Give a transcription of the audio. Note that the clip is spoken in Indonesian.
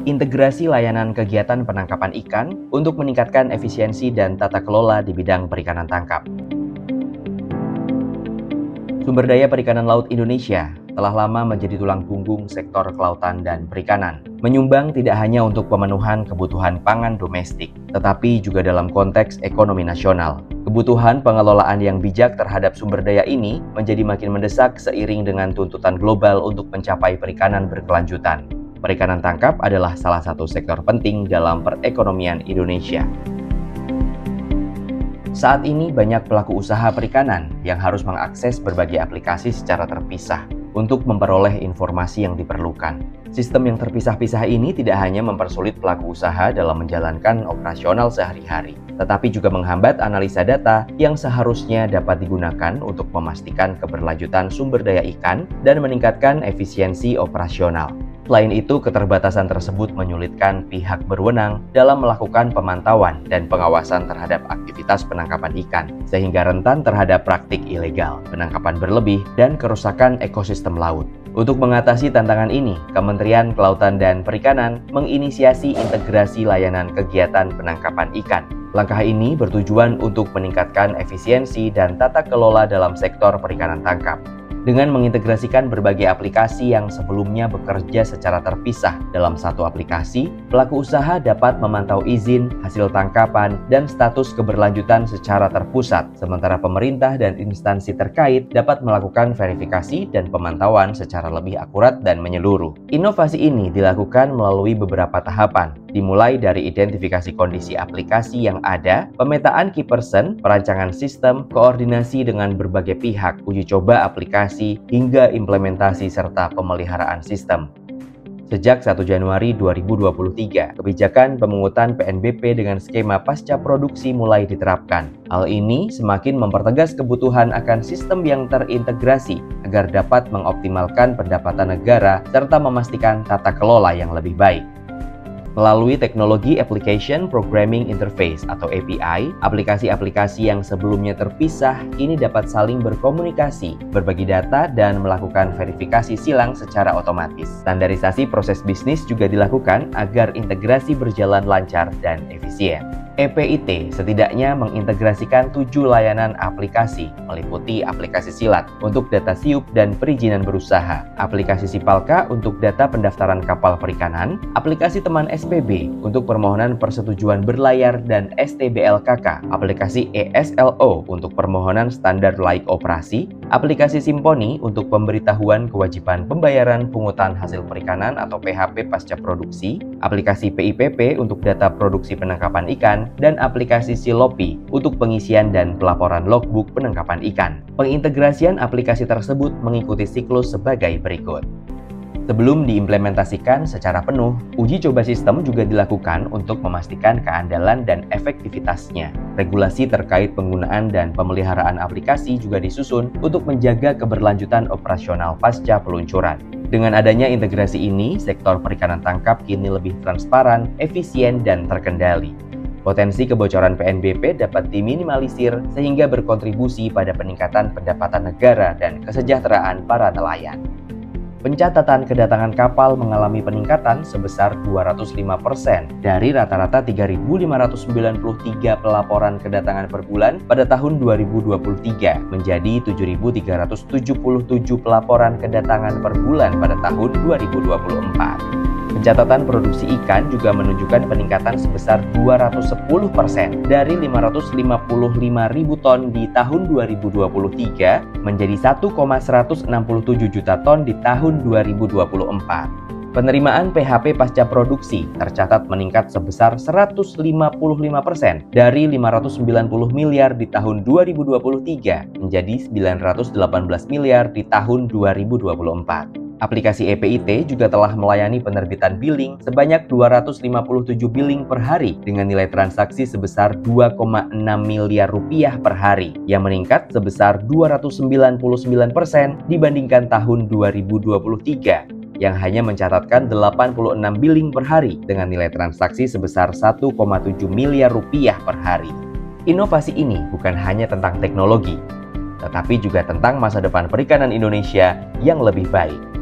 Integrasi layanan kegiatan penangkapan ikan untuk meningkatkan efisiensi dan tata kelola di bidang perikanan tangkap. Sumber daya perikanan laut Indonesia telah lama menjadi tulang punggung sektor kelautan dan perikanan, menyumbang tidak hanya untuk pemenuhan kebutuhan pangan domestik, tetapi juga dalam konteks ekonomi nasional. Kebutuhan pengelolaan yang bijak terhadap sumber daya ini menjadi makin mendesak seiring dengan tuntutan global untuk mencapai perikanan berkelanjutan. Perikanan tangkap adalah salah satu sektor penting dalam perekonomian Indonesia. Saat ini banyak pelaku usaha perikanan yang harus mengakses berbagai aplikasi secara terpisah untuk memperoleh informasi yang diperlukan. Sistem yang terpisah-pisah ini tidak hanya mempersulit pelaku usaha dalam menjalankan operasional sehari-hari, tetapi juga menghambat analisa data yang seharusnya dapat digunakan untuk memastikan keberlanjutan sumber daya ikan dan meningkatkan efisiensi operasional. Selain itu, keterbatasan tersebut menyulitkan pihak berwenang dalam melakukan pemantauan dan pengawasan terhadap aktivitas penangkapan ikan, sehingga rentan terhadap praktik ilegal, penangkapan berlebih, dan kerusakan ekosistem laut. Untuk mengatasi tantangan ini, Kementerian Kelautan dan Perikanan menginisiasi integrasi layanan kegiatan penangkapan ikan. Langkah ini bertujuan untuk meningkatkan efisiensi dan tata kelola dalam sektor perikanan tangkap. Dengan mengintegrasikan berbagai aplikasi yang sebelumnya bekerja secara terpisah dalam satu aplikasi, pelaku usaha dapat memantau izin, hasil tangkapan, dan status keberlanjutan secara terpusat, sementara pemerintah dan instansi terkait dapat melakukan verifikasi dan pemantauan secara lebih akurat dan menyeluruh. Inovasi ini dilakukan melalui beberapa tahapan, dimulai dari identifikasi kondisi aplikasi yang ada, pemetaan key person, perancangan sistem, koordinasi dengan berbagai pihak, uji coba aplikasi, hingga implementasi serta pemeliharaan sistem. Sejak 1 Januari 2023, kebijakan pemungutan PNBP dengan skema pasca produksi mulai diterapkan. Hal ini semakin mempertegas kebutuhan akan sistem yang terintegrasi agar dapat mengoptimalkan pendapatan negara serta memastikan tata kelola yang lebih baik. Melalui teknologi Application Programming Interface atau API, aplikasi-aplikasi yang sebelumnya terpisah kini dapat saling berkomunikasi, berbagi data, dan melakukan verifikasi silang secara otomatis. Standarisasi proses bisnis juga dilakukan agar integrasi berjalan lancar dan efisien. EPIT setidaknya mengintegrasikan 7 layanan aplikasi, meliputi aplikasi Silat untuk data siup dan perizinan berusaha, aplikasi Sipalka untuk data pendaftaran kapal perikanan, aplikasi Teman SPB untuk permohonan persetujuan berlayar dan STBLKK, aplikasi ESLO untuk permohonan standar laik operasi, aplikasi Simponi untuk pemberitahuan kewajiban pembayaran pungutan hasil perikanan atau PHP pasca produksi, aplikasi PIPP untuk data produksi penangkapan ikan, dan aplikasi Silopi untuk pengisian dan pelaporan logbook penangkapan ikan. Pengintegrasian aplikasi tersebut mengikuti siklus sebagai berikut. Sebelum diimplementasikan secara penuh, uji coba sistem juga dilakukan untuk memastikan keandalan dan efektivitasnya. Regulasi terkait penggunaan dan pemeliharaan aplikasi juga disusun untuk menjaga keberlanjutan operasional pasca peluncuran. Dengan adanya integrasi ini, sektor perikanan tangkap kini lebih transparan, efisien, dan terkendali. Potensi kebocoran PNBP dapat diminimalisir sehingga berkontribusi pada peningkatan pendapatan negara dan kesejahteraan para nelayan. Pencatatan kedatangan kapal mengalami peningkatan sebesar 205% dari rata-rata 3.593 pelaporan kedatangan per bulan pada tahun 2023 menjadi 7.377 pelaporan kedatangan per bulan pada tahun 2024. Pencatatan produksi ikan juga menunjukkan peningkatan sebesar 210% dari 555.000 ton di tahun 2023 menjadi 1,167 juta ton di tahun 2024. Penerimaan PHP pasca produksi tercatat meningkat sebesar 155% dari 590 miliar di tahun 2023 menjadi 918 miliar di tahun 2024. Aplikasi EPIT juga telah melayani penerbitan billing sebanyak 257 billing per hari dengan nilai transaksi sebesar 2,6 miliar rupiah per hari yang meningkat sebesar 299% dibandingkan tahun 2023 yang hanya mencatatkan 86 billing per hari dengan nilai transaksi sebesar 1,7 miliar rupiah per hari. Inovasi ini bukan hanya tentang teknologi, tetapi juga tentang masa depan perikanan Indonesia yang lebih baik.